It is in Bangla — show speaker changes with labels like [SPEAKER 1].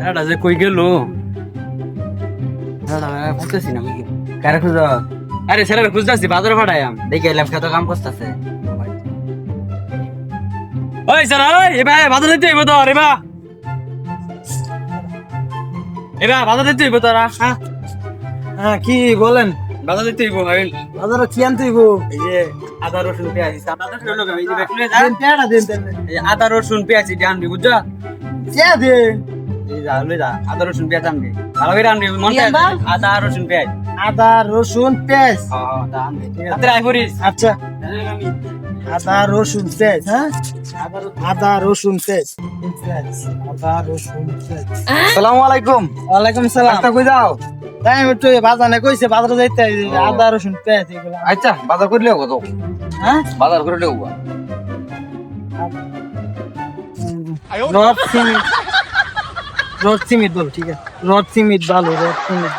[SPEAKER 1] এটা যে কই গেল বুঝতেছি না কারে খুঁজ আরে স্যার খুঁজতেছি বাজারে পাঠাইম দেখে এলাম খেতে কাম করতেছে ওই স্যার ওই এবার বাজার দিতে হইব তো এবার বাজার দিতে হইব তোরা
[SPEAKER 2] হ্যাঁ কি বলেন?
[SPEAKER 1] বাজার দিতে হইব
[SPEAKER 2] বাজারে কি আনতে হইব?
[SPEAKER 1] এই যে আদা রসুন পেঁয়াজ এই যে ব্যাগগুলো
[SPEAKER 2] দেন পেয়ারা দেন দেন।
[SPEAKER 1] এই যে আদা রসুন পেঁয়াজ এটা আনবি বুঝছো
[SPEAKER 2] চা দেন।
[SPEAKER 1] এই যা লই যা আদা রসুন পেঁয়াজ আনবি ভালো করে আনবি মন
[SPEAKER 2] কি আনবা?
[SPEAKER 1] আদা রসুন পেঁয়াজ
[SPEAKER 2] আদা রসুন পেঁয়াজ।
[SPEAKER 1] হ্যাঁ তা আনবি হাতে রাখ করিস
[SPEAKER 2] আচ্ছা আদা রসুন পেঁয়াজ। হ্যাঁ আদা রসুন পেঁয়াজ। আদা রসুন পেঁয়াজ।
[SPEAKER 1] আসসালামু আলাইকুম
[SPEAKER 2] ওয়ালাইকুম সালাম।
[SPEAKER 1] আচ্ছা কই যাও
[SPEAKER 2] তাই একটু বাজারে কইছে বাজারে যাইতে আদা রসুন পেঁয়াজ এগুলো।
[SPEAKER 1] আচ্ছা বাজার করলে কত
[SPEAKER 2] হ্যাঁ
[SPEAKER 1] বাজার করে দেবো
[SPEAKER 2] রড সিমেন্ট বল ঠিক আছে রড সিমেন্ট ভালো রড সিমেন্ট